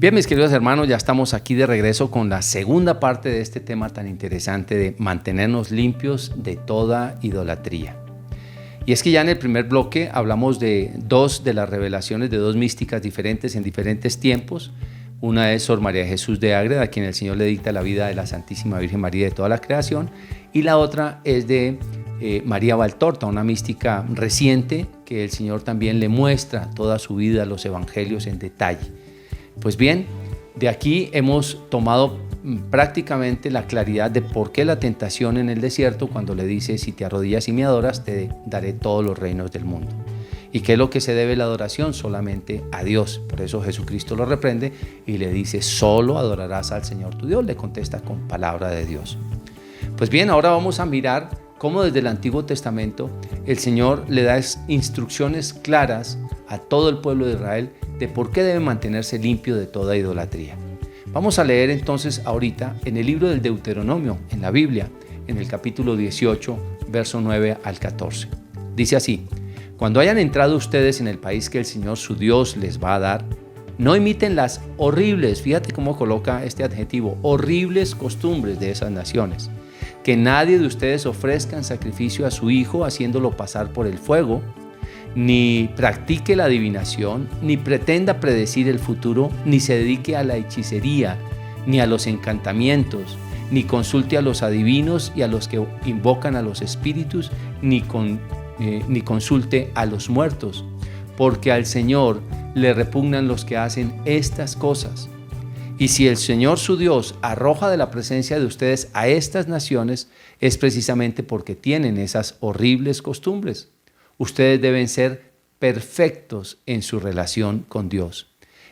Bien, mis queridos hermanos, ya estamos aquí de regreso con la segunda parte de este tema tan interesante de mantenernos limpios de toda idolatría. Y es que ya en el primer bloque hablamos de dos de las revelaciones de dos místicas diferentes en diferentes tiempos. Una es Sor María Jesús de Ágreda, a quien el Señor le dicta la vida de la Santísima Virgen María de toda la creación. Y la otra es de María Valtorta, una mística reciente que el Señor también le muestra toda su vida, los evangelios en detalle. Pues bien, de aquí hemos tomado prácticamente la claridad de por qué la tentación en el desierto, cuando le dice: si te arrodillas y me adoras, te daré todos los reinos del mundo. ¿Y qué es lo que se debe la adoración? Solamente a Dios. Por eso Jesucristo lo reprende y le dice: solo adorarás al Señor tu Dios. Le contesta con palabra de Dios. Pues bien, ahora vamos a mirar cómo desde el Antiguo Testamento el Señor le da instrucciones claras a todo el pueblo de Israel de por qué debe mantenerse limpio de toda idolatría. Vamos a leer entonces ahorita en el libro del Deuteronomio, en la Biblia, en el capítulo 18, verso 9 al 14. Dice así: cuando hayan entrado ustedes en el país que el Señor su Dios les va a dar, no imiten las horribles, fíjate cómo coloca este adjetivo, horribles costumbres de esas naciones. Que nadie de ustedes ofrezca en sacrificio a su hijo haciéndolo pasar por el fuego, ni practique la adivinación, ni pretenda predecir el futuro, ni se dedique a la hechicería, ni a los encantamientos, ni consulte a los adivinos y a los que invocan a los espíritus, ni consulte a los muertos, porque al Señor le repugnan los que hacen estas cosas. Y si el Señor su Dios arroja de la presencia de ustedes a estas naciones, es precisamente porque tienen esas horribles costumbres. Ustedes deben ser perfectos en su relación con Dios.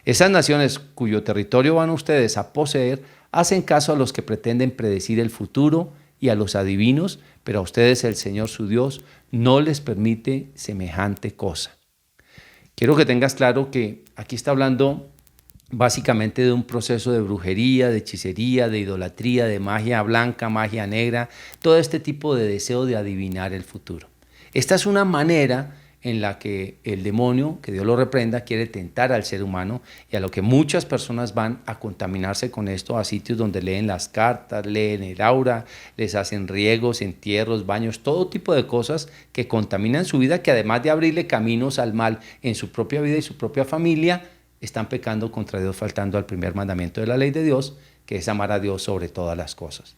Esas naciones cuyo territorio van ustedes a poseer hacen caso a los que pretenden predecir el futuro y a los adivinos, pero a ustedes el Señor su Dios no les permite semejante cosa. Quiero que tengas claro que aquí está hablando básicamente de un proceso de brujería, de hechicería, de idolatría, de magia blanca, magia negra, todo este tipo de deseo de adivinar el futuro. Esta es una manera en la que el demonio, que Dios lo reprenda, quiere tentar al ser humano, y a lo que muchas personas van a contaminarse con esto, a sitios donde leen las cartas, leen el aura, les hacen riegos, entierros, baños, todo tipo de cosas que contaminan su vida, que además de abrirle caminos al mal en su propia vida y su propia familia, están pecando contra Dios, faltando al primer mandamiento de la ley de Dios, que es amar a Dios sobre todas las cosas.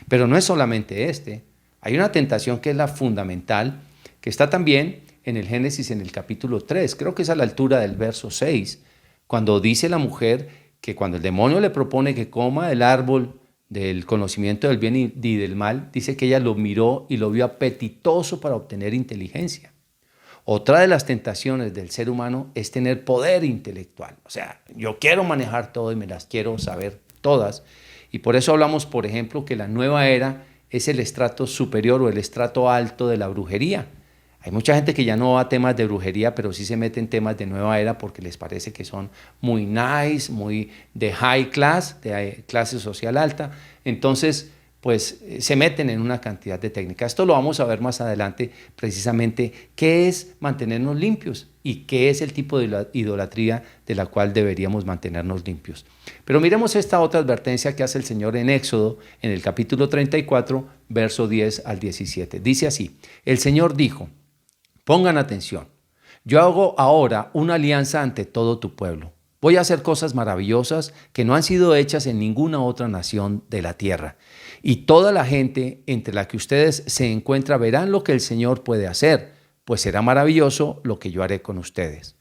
Pero no es solamente hay una tentación que es la fundamental, que está también en el Génesis en el capítulo 3, creo que es a la altura del verso 6, cuando dice la mujer que cuando el demonio le propone que coma del árbol del conocimiento del bien y del mal, dice que ella lo miró y lo vio apetitoso para obtener inteligencia. Otra de las tentaciones del ser humano es tener poder intelectual. O sea, yo quiero manejar todo y me las quiero saber todas. Y por eso hablamos, por ejemplo, que la nueva era es el estrato superior o el estrato alto de la brujería. Hay mucha gente que ya no va a temas de brujería, pero sí se mete en temas de nueva era porque les parece que son muy nice, muy de high class, de clase social alta. Entonces, pues se meten en una cantidad de técnicas. Esto lo vamos a ver más adelante, precisamente qué es mantenernos limpios y qué es el tipo de idolatría de la cual deberíamos mantenernos limpios. Pero miremos esta otra advertencia que hace el Señor en Éxodo, en el capítulo 34, verso 10 al 17. Dice así: el Señor dijo, pongan atención, yo hago ahora una alianza ante todo tu pueblo. Voy a hacer cosas maravillosas que no han sido hechas en ninguna otra nación de la tierra. Y toda la gente entre la que ustedes se encuentran verán lo que el Señor puede hacer, pues será maravilloso lo que yo haré con ustedes.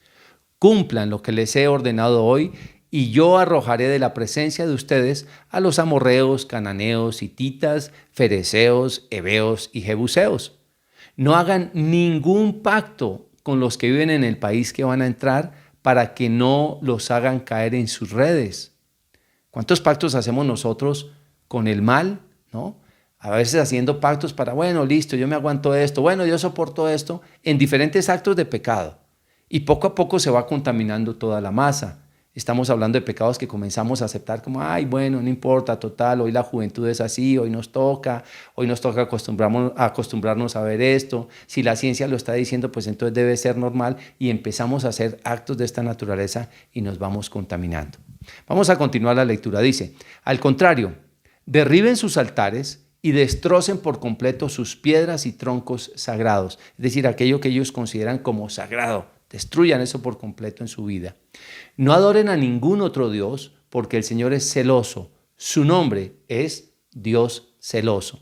Cumplan lo que les he ordenado hoy, y yo arrojaré de la presencia de ustedes a los amorreos, cananeos, hititas, fereceos, heveos y jebuseos. No hagan ningún pacto con los que viven en el país que van a entrar para que no los hagan caer en sus redes. ¿Cuántos pactos hacemos nosotros con el mal? ¿No? A veces haciendo pactos para, bueno, listo, yo me aguanto esto, bueno, yo soporto esto, en diferentes actos de pecado. Y poco a poco se va contaminando toda la masa. Estamos hablando de pecados que comenzamos a aceptar como, ay, bueno, no importa, total, hoy la juventud es así, hoy nos toca acostumbrarnos a ver esto. Si la ciencia lo está diciendo, pues entonces debe ser normal, y empezamos a hacer actos de esta naturaleza y nos vamos contaminando. Vamos a continuar la lectura. Dice, al contrario, derriben sus altares y destrocen por completo sus piedras y troncos sagrados. Es decir, aquello que ellos consideran como sagrado. Destruyan eso por completo en su vida. No adoren a ningún otro Dios, porque el Señor es celoso. Su nombre es Dios celoso.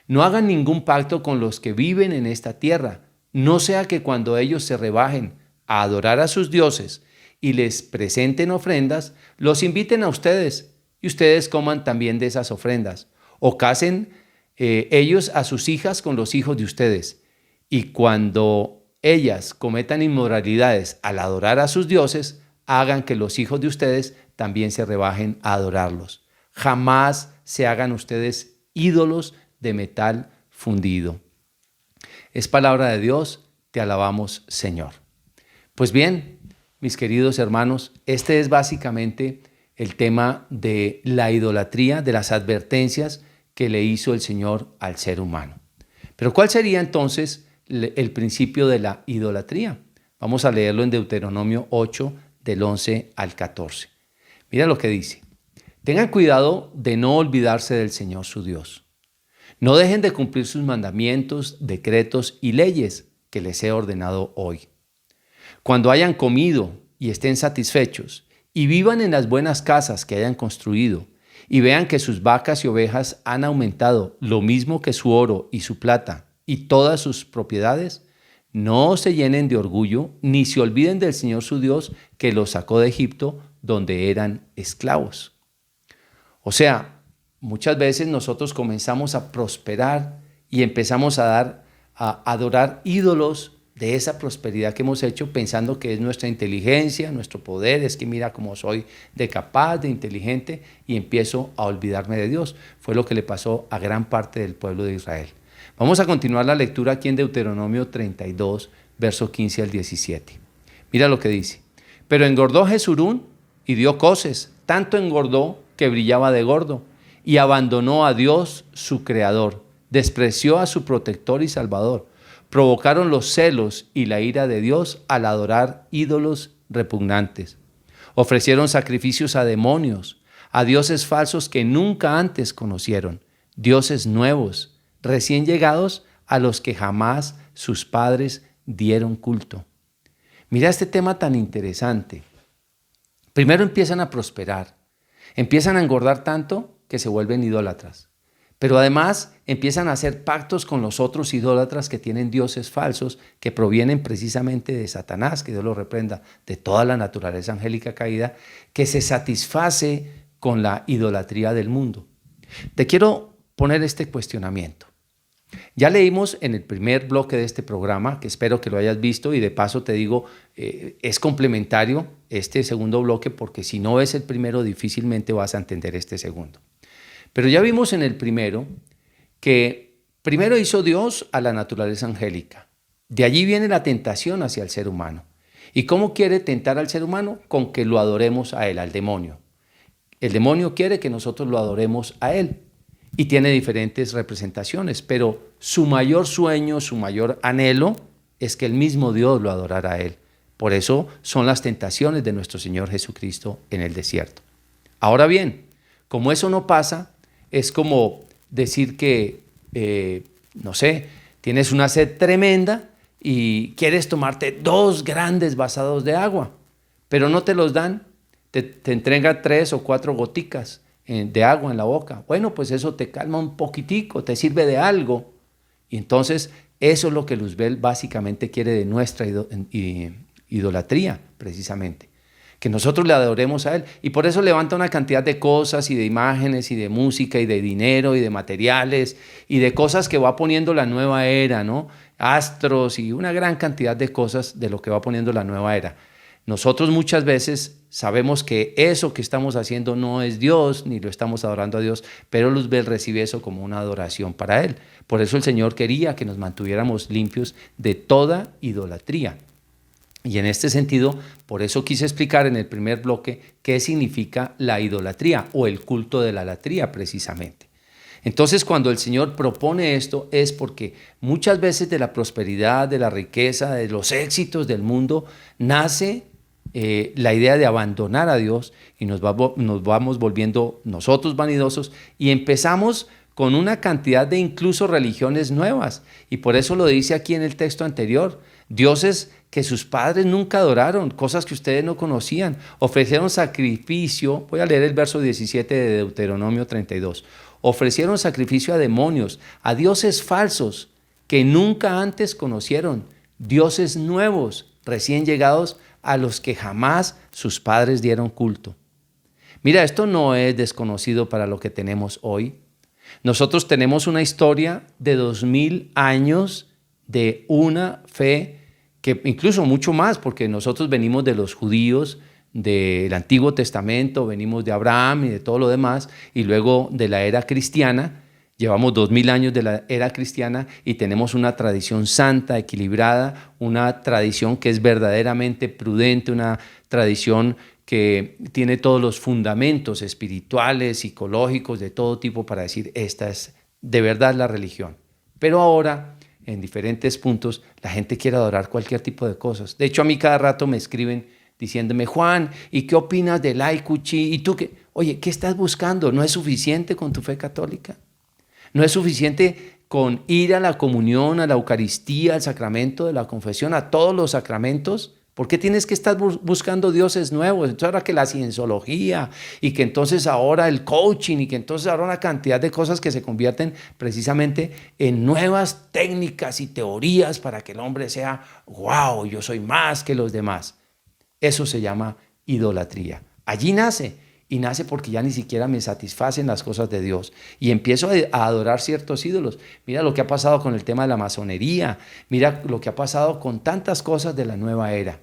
No hagan ningún pacto con los que viven en esta tierra, no sea que cuando ellos se rebajen a adorar a sus dioses y les presenten ofrendas, los inviten a ustedes y ustedes coman también de esas ofrendas, o casen ellos a sus hijas con los hijos de ustedes. Y cuando ellas cometan inmoralidades al adorar a sus dioses, hagan que los hijos de ustedes también se rebajen a adorarlos. Jamás se hagan ustedes ídolos de metal fundido. Es palabra de Dios, te alabamos, Señor. Pues bien, mis queridos hermanos, este es básicamente el tema de la idolatría, de las advertencias que le hizo el Señor al ser humano. Pero ¿cuál sería entonces el principio de la idolatría? Vamos a leerlo en Deuteronomio 8, del 11 al 14. Mira lo que dice. Tengan cuidado de no olvidarse del Señor su Dios. No dejen de cumplir sus mandamientos, decretos y leyes que les he ordenado hoy. Cuando hayan comido y estén satisfechos y vivan en las buenas casas que hayan construido y vean que sus vacas y ovejas han aumentado lo mismo que su oro y su plata y todas sus propiedades, no se llenen de orgullo ni se olviden del Señor su Dios que los sacó de Egipto donde eran esclavos. O sea, muchas veces nosotros comenzamos a prosperar y empezamos a adorar ídolos de esa prosperidad que hemos hecho pensando que es nuestra inteligencia, nuestro poder, es que mira cómo soy de capaz, de inteligente y empiezo a olvidarme de Dios. Fue lo que le pasó a gran parte del pueblo de Israel. Vamos a continuar la lectura aquí en Deuteronomio 32, verso 15 al 17. Mira lo que dice. Pero engordó Jesurún y dio coces, tanto engordó que brillaba de gordo, y abandonó a Dios su creador, despreció a su protector y salvador. Provocaron los celos y la ira de Dios al adorar ídolos repugnantes. Ofrecieron sacrificios a demonios, a dioses falsos que nunca antes conocieron, dioses nuevos, recién llegados a los que jamás sus padres dieron culto. Mira este tema tan interesante. Primero empiezan a prosperar, empiezan a engordar tanto que se vuelven idólatras. Pero además empiezan a hacer pactos con los otros idólatras que tienen dioses falsos que provienen precisamente de Satanás, que Dios lo reprenda, de toda la naturaleza angélica caída, que se satisface con la idolatría del mundo. Te quiero poner este cuestionamiento. Ya leímos en el primer bloque de este programa, que espero que lo hayas visto y de paso te digo, es complementario este segundo bloque porque si no ves el primero difícilmente vas a entender este segundo. Pero ya vimos en el primero que primero hizo Dios a la naturaleza angélica. De allí viene la tentación hacia el ser humano. ¿Y cómo quiere tentar al ser humano? Con que lo adoremos a él, al demonio. El demonio quiere que nosotros lo adoremos a él y tiene diferentes representaciones, pero su mayor sueño, su mayor anhelo es que el mismo Dios lo adorara a él. Por eso son las tentaciones de nuestro Señor Jesucristo en el desierto. Ahora bien, como eso no pasa, es como decir que, no sé, tienes una sed tremenda y quieres tomarte 2 grandes vasados de agua, pero no te los dan, te entregan 3 o 4 goticas de agua en la boca. Bueno, pues eso te calma un poquitico, te sirve de algo. Y entonces eso es lo que Luzbel básicamente quiere de nuestra idolatría, precisamente. Que nosotros le adoremos a Él. Y por eso levanta una cantidad de cosas y de imágenes y de música y de dinero y de materiales y de cosas que va poniendo la nueva era, ¿no? Astros y una gran cantidad de cosas de lo que va poniendo la nueva era. Nosotros muchas veces sabemos que eso que estamos haciendo no es Dios, ni lo estamos adorando a Dios, pero Luzbel recibe eso como una adoración para Él. Por eso el Señor quería que nos mantuviéramos limpios de toda idolatría. Y en este sentido, por eso quise explicar en el primer bloque qué significa la idolatría o el culto de la latría precisamente. Entonces, cuando el Señor propone esto es porque muchas veces de la prosperidad, de la riqueza, de los éxitos del mundo, nace la idea de abandonar a Dios y nos vamos volviendo nosotros vanidosos y empezamos con una cantidad de incluso religiones nuevas. Y por eso lo dice aquí en el texto anterior, dioses que sus padres nunca adoraron, cosas que ustedes no conocían, ofrecieron sacrificio, voy a leer el verso 17 de Deuteronomio 32, ofrecieron sacrificio a demonios, a dioses falsos que nunca antes conocieron, dioses nuevos, recién llegados, a los que jamás sus padres dieron culto. Mira, esto no es desconocido para lo que tenemos hoy. Nosotros tenemos una historia de 2000 años de una fe que incluso mucho más, porque nosotros venimos de los judíos, del Antiguo Testamento, venimos de Abraham y de todo lo demás, y luego de la era cristiana. Llevamos 2000 años de la era cristiana y tenemos una tradición santa, equilibrada, una tradición que es verdaderamente prudente, una tradición que tiene todos los fundamentos espirituales, psicológicos, de todo tipo para decir, esta es de verdad la religión. Pero ahora, en diferentes puntos, la gente quiere adorar cualquier tipo de cosas. De hecho, a mí cada rato me escriben diciéndome, Juan, ¿y qué opinas del Ay-Kuchi? ¿Y tú qué? Oye, ¿qué estás buscando? ¿No es suficiente con tu fe católica? ¿No es suficiente con ir a la comunión, a la Eucaristía, al sacramento de la confesión, a todos los sacramentos? ¿Por qué tienes que estar buscando dioses nuevos? Entonces ahora que la cienciología y que entonces ahora el coaching y que entonces ahora una cantidad de cosas que se convierten precisamente en nuevas técnicas y teorías para que el hombre sea, wow, yo soy más que los demás. Eso se llama idolatría. Allí nace. Y nace porque ya ni siquiera me satisfacen las cosas de Dios. Y empiezo a adorar ciertos ídolos. Mira lo que ha pasado con el tema de la masonería. Mira lo que ha pasado con tantas cosas de la nueva era.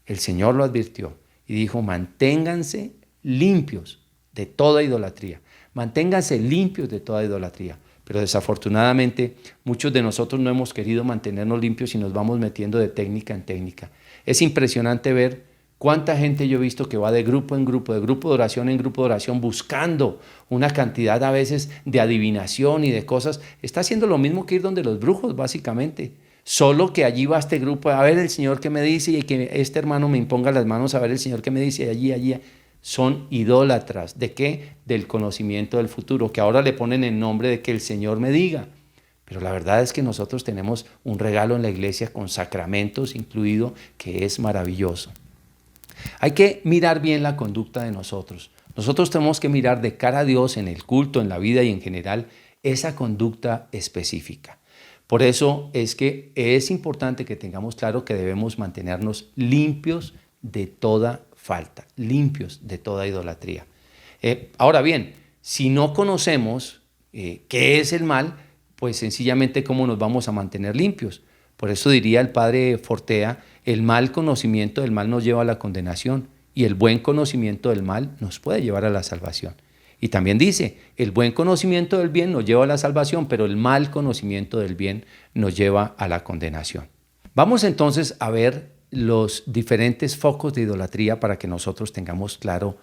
El Señor lo advirtió y dijo, manténganse limpios de toda idolatría. Manténganse limpios de toda idolatría. Pero desafortunadamente muchos de nosotros no hemos querido mantenernos limpios y nos vamos metiendo de técnica en técnica. Es impresionante ver cuánta gente yo he visto que va de grupo en grupo, de grupo de oración en grupo de oración, buscando una cantidad a veces de adivinación y de cosas. Está haciendo lo mismo que ir donde los brujos, básicamente. Solo que allí va este grupo a ver el Señor qué me dice y que este hermano me imponga las manos a ver el Señor qué me dice allí. Son idólatras. ¿De qué? Del conocimiento del futuro, que ahora le ponen el nombre de que el Señor me diga. Pero la verdad es que nosotros tenemos un regalo en la iglesia con sacramentos incluido que es maravilloso. Hay que mirar bien la conducta de nosotros. Nosotros tenemos que mirar de cara a Dios en el culto, en la vida y en general esa conducta específica. Por eso es que es importante que tengamos claro que debemos mantenernos limpios de toda falta, limpios de toda idolatría. Ahora bien, si no conocemos qué es el mal, pues sencillamente cómo nos vamos a mantener limpios. Por eso diría el padre Fortea, el mal conocimiento del mal nos lleva a la condenación y el buen conocimiento del mal nos puede llevar a la salvación. Y también dice, el buen conocimiento del bien nos lleva a la salvación, pero el mal conocimiento del bien nos lleva a la condenación. Vamos entonces a ver los diferentes focos de idolatría para que nosotros tengamos claro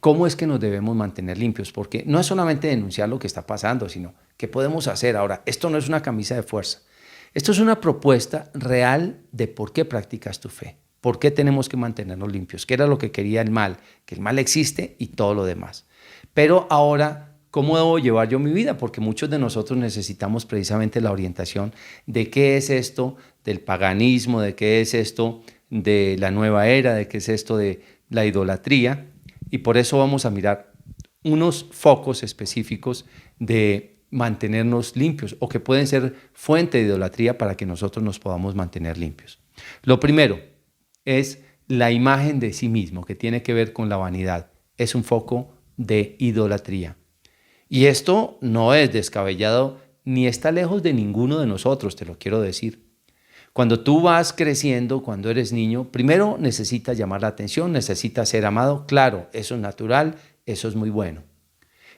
cómo es que nos debemos mantener limpios, porque no es solamente denunciar lo que está pasando, sino qué podemos hacer ahora. Esto no es una camisa de fuerza. Esto es una propuesta real de por qué practicas tu fe, por qué tenemos que mantenernos limpios, qué era lo que quería el mal, que el mal existe y todo lo demás. Pero ahora, ¿cómo debo llevar yo mi vida? Porque muchos de nosotros necesitamos precisamente la orientación de qué es esto del paganismo, de qué es esto de la nueva era, de qué es esto de la idolatría. Y por eso vamos a mirar unos focos específicos de mantenernos limpios o que pueden ser fuente de idolatría para que nosotros nos podamos mantener limpios. Lo primero es la imagen de sí mismo, que tiene que ver con la vanidad. Es un foco de idolatría. Y esto no es descabellado ni está lejos de ninguno de nosotros, te lo quiero decir. Cuando tú vas creciendo, cuando eres niño, primero necesitas llamar la atención, necesitas ser amado. Claro, eso es natural, eso es muy bueno.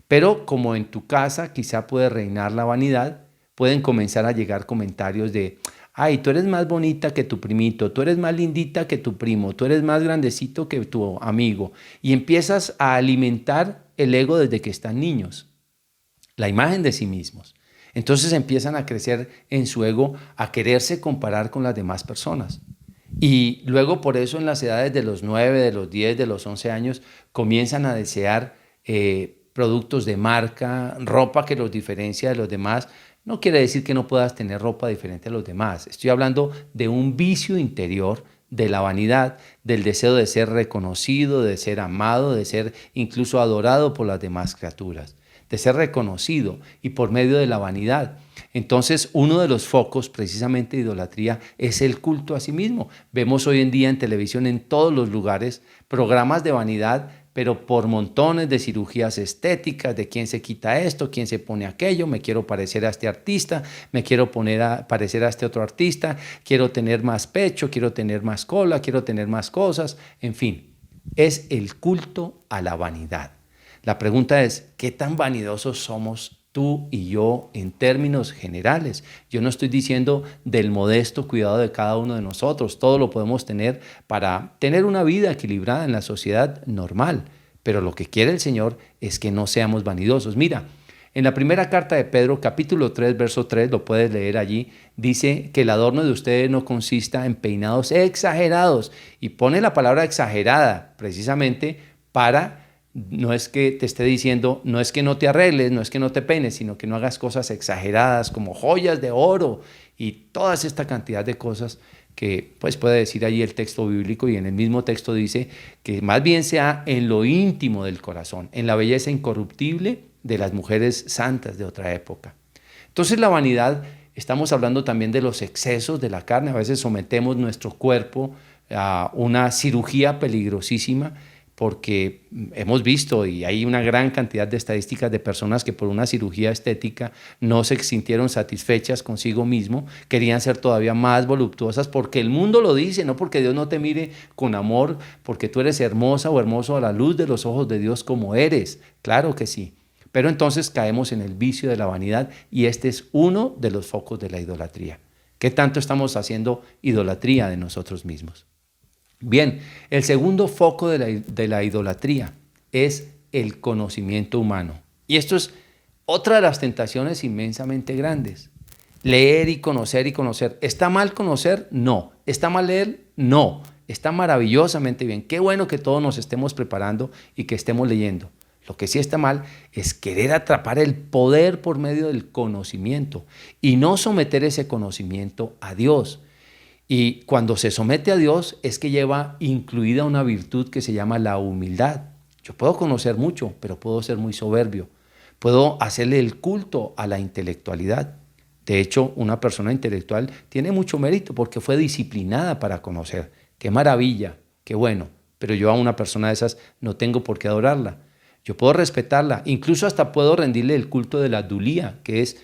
Pero como en tu casa quizá puede reinar la vanidad, pueden comenzar a llegar comentarios de, ay, tú eres más bonita que tu primito, tú eres más lindita que tu primo, tú eres más grandecito que tu amigo. Y empiezas a alimentar el ego desde que están niños, la imagen de sí mismos. Entonces empiezan a crecer en su ego, a quererse comparar con las demás personas. Y luego por eso en las edades de los 9, de los 10, de los 11 años comienzan a desear productos de marca, ropa que los diferencia de los demás. No quiere decir que no puedas tener ropa diferente a los demás. Estoy hablando de un vicio interior, de la vanidad, del deseo de ser reconocido, de ser amado, de ser incluso adorado por las demás criaturas, de ser reconocido y por medio de la vanidad. Entonces, uno de los focos precisamente de idolatría es el culto a sí mismo. Vemos hoy en día en televisión, en todos los lugares, programas de vanidad, pero por montones de cirugías estéticas, de quién se quita esto, quién se pone aquello, me quiero parecer a este artista, me quiero parecer a este otro artista, quiero tener más pecho, quiero tener más cola, quiero tener más cosas, en fin, es el culto a la vanidad. La pregunta es, ¿qué tan vanidosos somos tú y yo en términos generales? Yo no estoy diciendo del modesto cuidado de cada uno de nosotros, todo lo podemos tener para tener una vida equilibrada en la sociedad normal, pero lo que quiere el Señor es que no seamos vanidosos. Mira, en la primera carta de Pedro, capítulo 3, verso 3, lo puedes leer allí, dice que el adorno de ustedes no consista en peinados exagerados, y pone la palabra exagerada precisamente para... No es que te esté diciendo, no es que no te arregles, no es que no te peines, sino que no hagas cosas exageradas como joyas de oro y toda esta cantidad de cosas que pues puede decir allí el texto bíblico, y en el mismo texto dice que más bien sea en lo íntimo del corazón, en la belleza incorruptible de las mujeres santas de otra época. Entonces la vanidad, estamos hablando también de los excesos de la carne. A veces sometemos nuestro cuerpo a una cirugía peligrosísima, porque hemos visto, y hay una gran cantidad de estadísticas de personas que por una cirugía estética no se sintieron satisfechas consigo mismo, querían ser todavía más voluptuosas, porque el mundo lo dice, no porque Dios no te mire con amor, porque tú eres hermosa o hermoso a la luz de los ojos de Dios como eres, claro que sí. Pero entonces caemos en el vicio de la vanidad, y este es uno de los focos de la idolatría. ¿Qué tanto estamos haciendo idolatría de nosotros mismos? Bien, el segundo foco de la idolatría es el conocimiento humano. Y esto es otra de las tentaciones inmensamente grandes. Leer y conocer y conocer. ¿Está mal conocer? No. ¿Está mal leer? No. Está maravillosamente bien. Qué bueno que todos nos estemos preparando y que estemos leyendo. Lo que sí está mal es querer atrapar el poder por medio del conocimiento y no someter ese conocimiento a Dios. Y cuando se somete a Dios es que lleva incluida una virtud que se llama la humildad. Yo puedo conocer mucho, pero puedo ser muy soberbio. Puedo hacerle el culto a la intelectualidad. De hecho, una persona intelectual tiene mucho mérito porque fue disciplinada para conocer. ¡Qué maravilla! ¡Qué bueno! Pero yo a una persona de esas no tengo por qué adorarla. Yo puedo respetarla, incluso hasta puedo rendirle el culto de la adulía, que es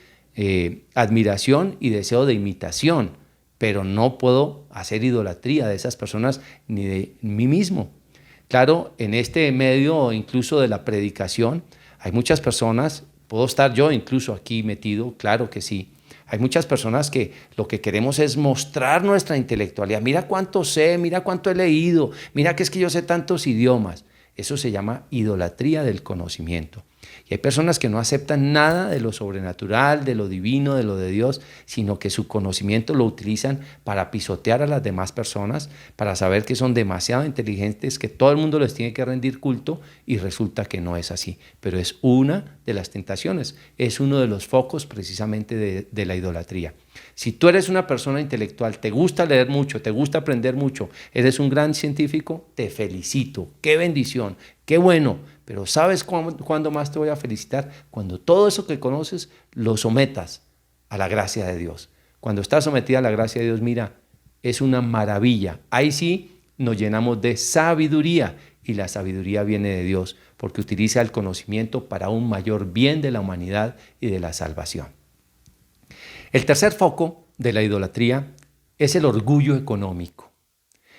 admiración y deseo de imitación. Pero no puedo hacer idolatría de esas personas ni de mí mismo. Claro, en este medio incluso de la predicación hay muchas personas, puedo estar yo incluso aquí metido, claro que sí. Hay muchas personas que lo que queremos es mostrar nuestra intelectualidad. Mira cuánto sé, mira cuánto he leído, mira que es que yo sé tantos idiomas. Eso se llama idolatría del conocimiento. Y hay personas que no aceptan nada de lo sobrenatural, de lo divino, de lo de Dios, sino que su conocimiento lo utilizan para pisotear a las demás personas, para saber que son demasiado inteligentes, que todo el mundo les tiene que rendir culto, y resulta que no es así. Pero es una de las tentaciones, es uno de los focos precisamente de la idolatría. Si tú eres una persona intelectual, te gusta leer mucho, te gusta aprender mucho, eres un gran científico, te felicito, qué bendición, qué bueno. Pero ¿sabes cuándo más te voy a felicitar? Cuando todo eso que conoces lo sometas a la gracia de Dios. Cuando estás sometida a la gracia de Dios, mira, es una maravilla. Ahí sí nos llenamos de sabiduría, y la sabiduría viene de Dios porque utiliza el conocimiento para un mayor bien de la humanidad y de la salvación. El tercer foco de la idolatría es el orgullo económico.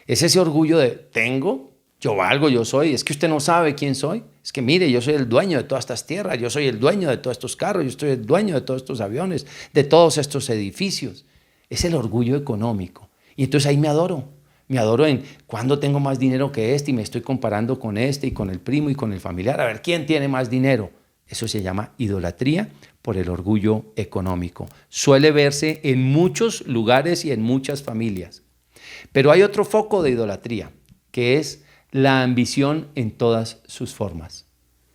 Es ese orgullo de tengo, yo valgo, yo soy. Es que usted no sabe quién soy. Es que mire, yo soy el dueño de todas estas tierras, yo soy el dueño de todos estos carros, yo soy el dueño de todos estos aviones, de todos estos edificios. Es el orgullo económico. Y entonces ahí me adoro en cuándo tengo más dinero que este, y me estoy comparando con este y con el primo y con el familiar. A ver, ¿quién tiene más dinero? Eso se llama idolatría por el orgullo económico. Suele verse en muchos lugares y en muchas familias. Pero hay otro foco de idolatría, que es la ambición en todas sus formas.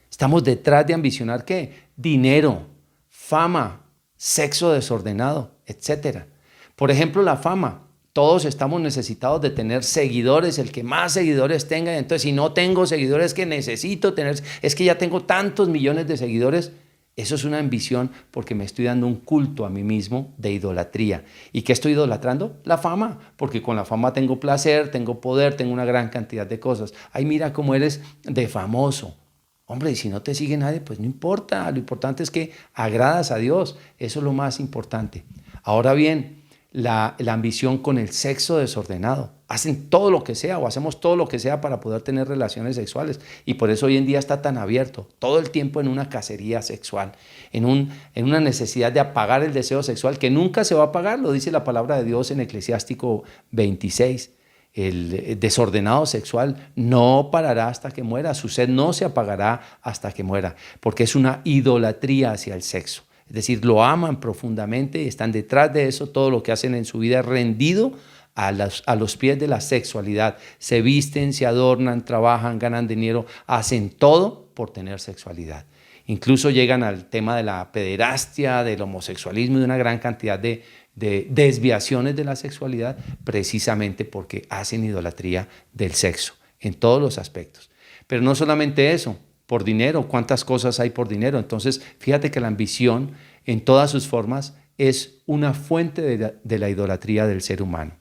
Estamos detrás de ambicionar ¿qué? Dinero, fama, sexo desordenado, etcétera. Por ejemplo, la fama. Todos estamos necesitados de tener seguidores, el que más seguidores tenga. Entonces, si no tengo seguidores que necesito tener, es que ya tengo tantos millones de seguidores. Eso es una ambición porque me estoy dando un culto a mí mismo de idolatría. ¿Y qué estoy idolatrando? La fama, porque con la fama tengo placer, tengo poder, tengo una gran cantidad de cosas. Ay, mira cómo eres de famoso. Hombre, y si no te sigue nadie, pues no importa. Lo importante es que agradas a Dios. Eso es lo más importante. Ahora bien, la ambición con el sexo desordenado. Hacen todo lo que sea o hacemos todo lo que sea para poder tener relaciones sexuales. Y por eso hoy en día está tan abierto. Todo el tiempo en una cacería sexual. En una necesidad de apagar el deseo sexual que nunca se va a apagar. Lo dice la palabra de Dios en Eclesiástico 26. El desordenado sexual no parará hasta que muera. Su sed no se apagará hasta que muera. Porque es una idolatría hacia el sexo. Es decir, lo aman profundamente, están detrás de eso, todo lo que hacen en su vida es rendido a los pies de la sexualidad. Se visten, se adornan, trabajan, ganan dinero, hacen todo por tener sexualidad. Incluso llegan al tema de la pederastia, del homosexualismo y de una gran cantidad de desviaciones de la sexualidad precisamente porque hacen idolatría del sexo en todos los aspectos. Pero no solamente eso. Por dinero, ¿cuántas cosas hay por dinero? Entonces, fíjate que la ambición en todas sus formas es una fuente de la idolatría del ser humano.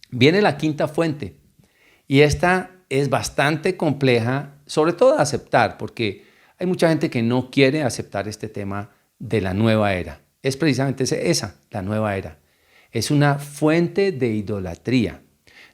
Viene la quinta fuente y esta es bastante compleja, sobre todo de aceptar, porque hay mucha gente que no quiere aceptar este tema de la nueva era. Es precisamente esa, la nueva era. Es una fuente de idolatría.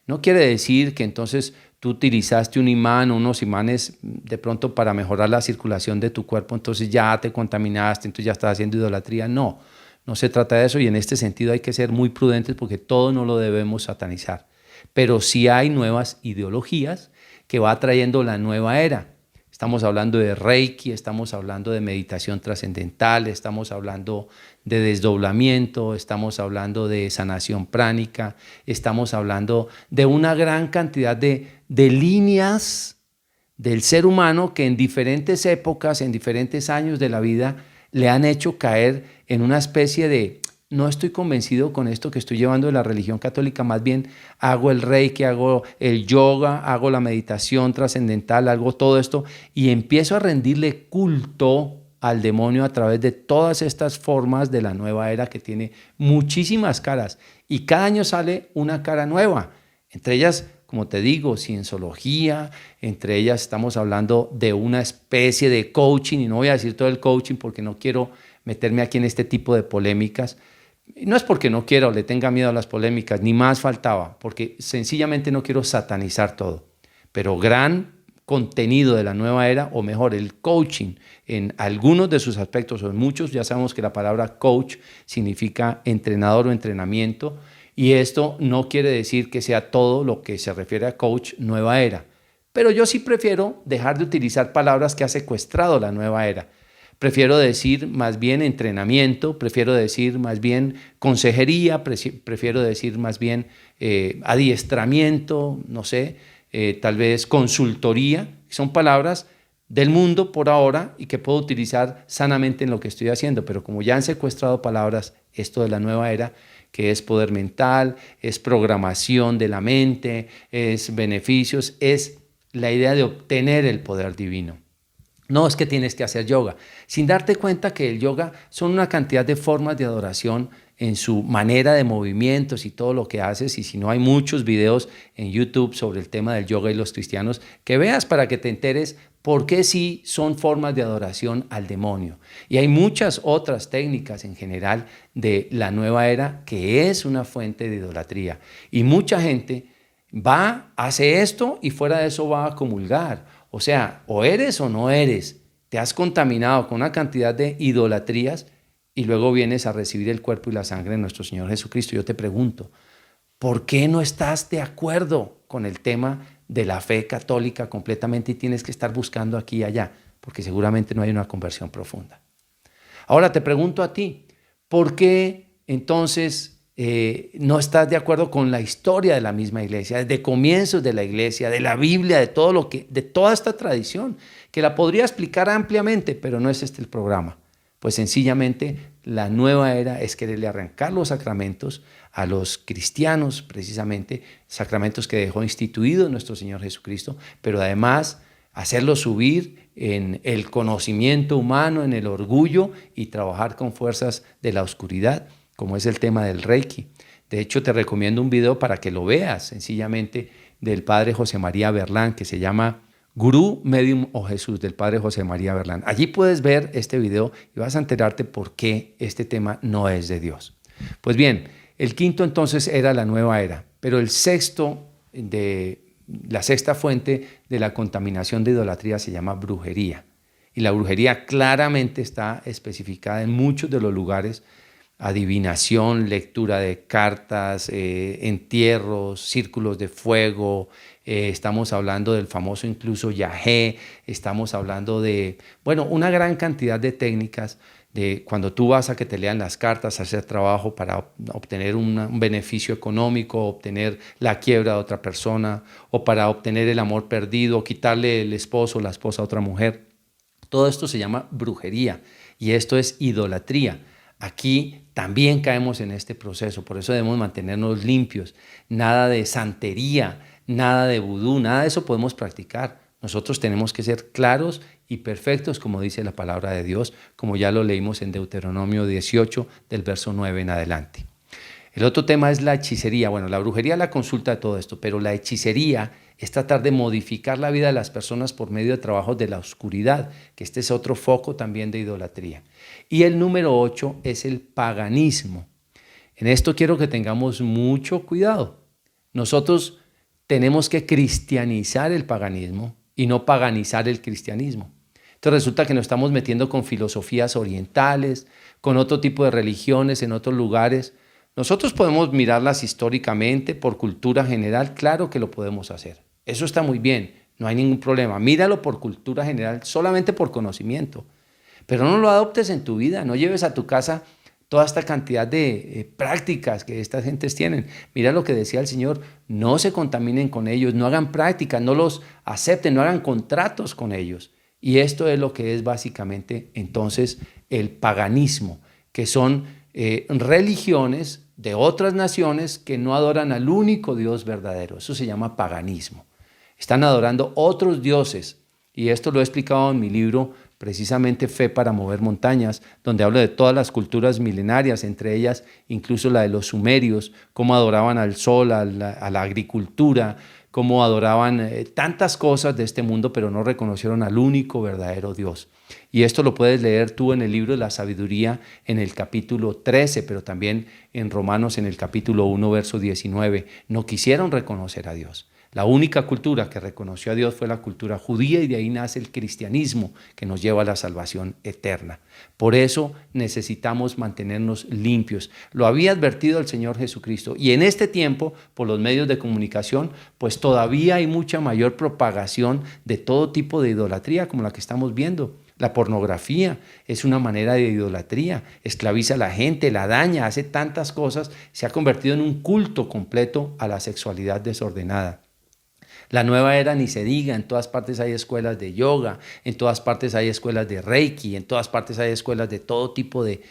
No quiere decir que entonces tú utilizaste un imán o unos imanes de pronto para mejorar la circulación de tu cuerpo, entonces ya te contaminaste, entonces ya estás haciendo idolatría. No, no se trata de eso y en este sentido hay que ser muy prudentes porque todo no lo debemos satanizar. Pero sí hay nuevas ideologías que va trayendo la nueva era. Estamos hablando de Reiki, estamos hablando de meditación trascendental, estamos hablando de desdoblamiento, estamos hablando de sanación pránica, estamos hablando de una gran cantidad de líneas del ser humano que en diferentes épocas, en diferentes años de la vida, le han hecho caer en una especie de no estoy convencido con esto que estoy llevando de la religión católica, más bien hago el reiki, hago el yoga, hago la meditación trascendental, hago todo esto y empiezo a rendirle culto al demonio a través de todas estas formas de la nueva era que tiene muchísimas caras y cada año sale una cara nueva, entre ellas, como te digo, cienciología, entre ellas estamos hablando de una especie de coaching y no voy a decir todo el coaching porque no quiero meterme aquí en este tipo de polémicas. No es porque no quiera o le tenga miedo a las polémicas, ni más faltaba, porque sencillamente no quiero satanizar todo. Pero gran contenido de la nueva era, o mejor, el coaching en algunos de sus aspectos, o en muchos, ya sabemos que la palabra coach significa entrenador o entrenamiento, y esto no quiere decir que sea todo lo que se refiere a coach nueva era. Pero yo sí prefiero dejar de utilizar palabras que ha secuestrado la nueva era. Prefiero decir más bien entrenamiento, prefiero decir más bien consejería, prefiero decir más bien adiestramiento, no sé, tal vez consultoría. Son palabras del mundo por ahora y que puedo utilizar sanamente en lo que estoy haciendo, pero como ya han secuestrado palabras, esto de la nueva era, que es poder mental, es programación de la mente, es beneficios, es la idea de obtener el poder divino. No es que tienes que hacer yoga, sin darte cuenta que el yoga son una cantidad de formas de adoración en su manera de movimientos y todo lo que haces. Y si no, hay muchos videos en YouTube sobre el tema del yoga y los cristianos que veas para que te enteres por qué sí son formas de adoración al demonio. Y hay muchas otras técnicas en general de la nueva era que es una fuente de idolatría. Y mucha gente va, hace esto y fuera de eso va a comulgar. O sea, o eres o no eres, te has contaminado con una cantidad de idolatrías y luego vienes a recibir el cuerpo y la sangre de nuestro Señor Jesucristo. Yo te pregunto, ¿por qué no estás de acuerdo con el tema de la fe católica completamente y tienes que estar buscando aquí y allá? Porque seguramente no hay una conversión profunda. Ahora te pregunto a ti, ¿por qué entonces no estás de acuerdo con la historia de la misma iglesia, desde comienzos de la iglesia, de la Biblia, de toda esta tradición, que la podría explicar ampliamente, pero no es este el programa. Pues sencillamente la nueva era es quererle arrancar los sacramentos a los cristianos, precisamente, sacramentos que dejó instituido nuestro Señor Jesucristo, pero además hacerlos subir en el conocimiento humano, en el orgullo y trabajar con fuerzas de la oscuridad, como es el tema del Reiki. De hecho, te recomiendo un video para que lo veas, sencillamente, del padre José María Berlán, que se llama Gurú, Medium o Jesús, del padre José María Berlán. Allí puedes ver este video y vas a enterarte por qué este tema no es de Dios. Pues bien, el quinto entonces era la nueva era, pero la sexta fuente de la contaminación de idolatría se llama brujería. Y la brujería claramente está especificada en muchos de los lugares: adivinación, lectura de cartas, entierros, círculos de fuego. Estamos hablando del famoso incluso yagé, estamos hablando de, una gran cantidad de técnicas de cuando tú vas a que te lean las cartas, hacer trabajo para obtener un beneficio económico, obtener la quiebra de otra persona, o para obtener el amor perdido, quitarle el esposo o la esposa a otra mujer. Todo esto se llama brujería y esto es idolatría. Aquí también caemos en este proceso, por eso debemos mantenernos limpios. Nada de santería, nada de vudú, nada de eso podemos practicar. Nosotros tenemos que ser claros y perfectos, como dice la palabra de Dios, como ya lo leímos en Deuteronomio 18, del verso 9 en adelante. El otro tema es la hechicería. La brujería es la consulta de todo esto, pero la hechicería es tratar de modificar la vida de las personas por medio de trabajos de la oscuridad, que este es otro foco también de idolatría. Y el número 8 es el paganismo. En esto quiero que tengamos mucho cuidado. Nosotros tenemos que cristianizar el paganismo y no paganizar el cristianismo. Entonces resulta que nos estamos metiendo con filosofías orientales, con otro tipo de religiones en otros lugares. Nosotros podemos mirarlas históricamente, por cultura general, claro que lo podemos hacer. Eso está muy bien, no hay ningún problema. Míralo por cultura general, solamente por conocimiento. Pero no lo adoptes en tu vida, no lleves a tu casa toda esta cantidad de prácticas que estas gentes tienen. Mira lo que decía el Señor: no se contaminen con ellos, no hagan prácticas, no los acepten, no hagan contratos con ellos. Y esto es lo que es básicamente entonces el paganismo, que son religiones de otras naciones que no adoran al único Dios verdadero. Eso se llama paganismo. Están adorando otros dioses, y esto lo he explicado en mi libro, precisamente Fe para mover montañas, donde hablo de todas las culturas milenarias, entre ellas incluso la de los sumerios, cómo adoraban al sol, a la agricultura, cómo adoraban tantas cosas de este mundo, pero no reconocieron al único verdadero Dios. Y esto lo puedes leer tú en el libro de la sabiduría en el capítulo 13, pero también en Romanos en el capítulo 1, verso 19. No quisieron reconocer a Dios. La única cultura que reconoció a Dios fue la cultura judía, y de ahí nace el cristianismo, que nos lleva a la salvación eterna. Por eso necesitamos mantenernos limpios. Lo había advertido el Señor Jesucristo, y en este tiempo, por los medios de comunicación, pues todavía hay mucha mayor propagación de todo tipo de idolatría como la que estamos viendo. La pornografía es una manera de idolatría, esclaviza a la gente, la daña, hace tantas cosas, se ha convertido en un culto completo a la sexualidad desordenada. La nueva era ni se diga, en todas partes hay escuelas de yoga, en todas partes hay escuelas de Reiki, en todas partes hay escuelas de todo tipo de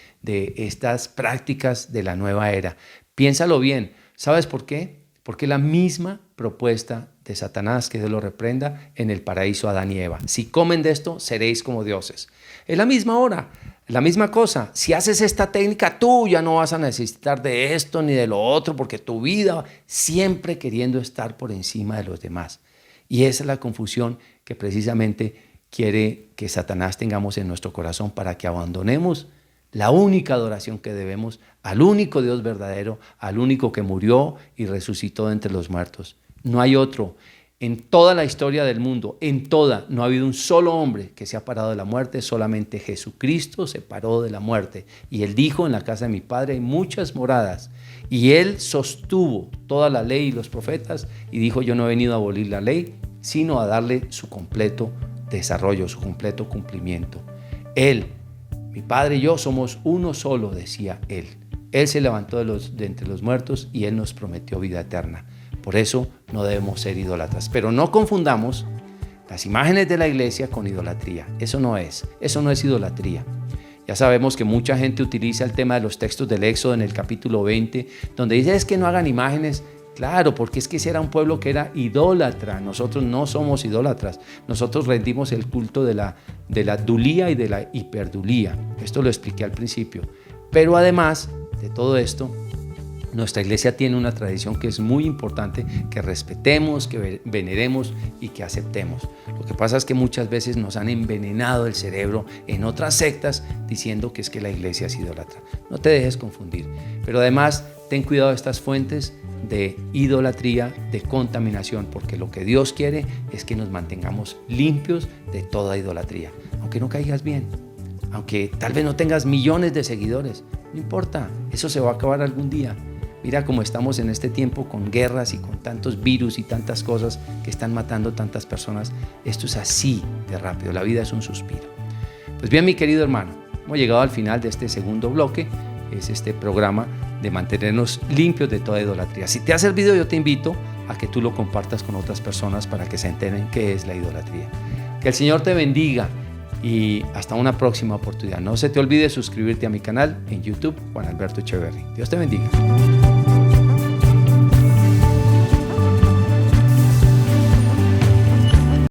estas prácticas de la nueva era. Piénsalo bien, ¿sabes por qué? Porque la misma propuesta de Satanás, que Dios lo reprenda, en el paraíso a Adán y Eva. Si comen de esto, seréis como dioses. Es la misma hora, la misma cosa. Si haces esta técnica, tú ya no vas a necesitar de esto ni de lo otro, porque tu vida siempre queriendo estar por encima de los demás. Y esa es la confusión que precisamente quiere que Satanás tengamos en nuestro corazón, para que abandonemos la única adoración que debemos al único Dios verdadero, al único que murió y resucitó de entre los muertos. No hay otro. En toda la historia del mundo, en toda, no ha habido un solo hombre que se ha parado de la muerte. Solamente Jesucristo se paró de la muerte. Y Él dijo: en la casa de mi Padre hay muchas moradas. Y Él sostuvo toda la ley y los profetas, y dijo: yo no he venido a abolir la ley, sino a darle su completo desarrollo, su completo cumplimiento. Él, mi Padre y yo somos uno solo, decía Él. Él se levantó de entre los muertos y Él nos prometió vida eterna. Por eso no debemos ser idólatras. Pero no confundamos las imágenes de la iglesia con idolatría. Eso no es idolatría. Ya sabemos que mucha gente utiliza el tema de los textos del Éxodo en el capítulo 20, donde dice es que no hagan imágenes. Claro, porque es que ese era un pueblo que era idólatra. Nosotros no somos idólatras. Nosotros rendimos el culto de la dulía y de la hiperdulía. Esto lo expliqué al principio. Pero además de todo esto, nuestra iglesia tiene una tradición que es muy importante, que respetemos, que veneremos y que aceptemos. Lo que pasa es que muchas veces nos han envenenado el cerebro en otras sectas diciendo que es que la iglesia es idólatra. No te dejes confundir. Pero además, ten cuidado de estas fuentes de idolatría, de contaminación, porque lo que Dios quiere es que nos mantengamos limpios de toda idolatría. Aunque no caigas bien, aunque tal vez no tengas millones de seguidores, no importa, eso se va a acabar algún día. Mira cómo estamos en este tiempo con guerras y con tantos virus y tantas cosas que están matando tantas personas. Esto es así de rápido, la vida es un suspiro. Pues bien, mi querido hermano, hemos llegado al final de este segundo bloque, es este programa de mantenernos limpios de toda idolatría. Si te ha servido, yo te invito a que tú lo compartas con otras personas para que se enteren qué es la idolatría. Que el Señor te bendiga y hasta una próxima oportunidad. No se te olvide suscribirte a mi canal en YouTube, Juan Alberto Echeverry. Dios te bendiga.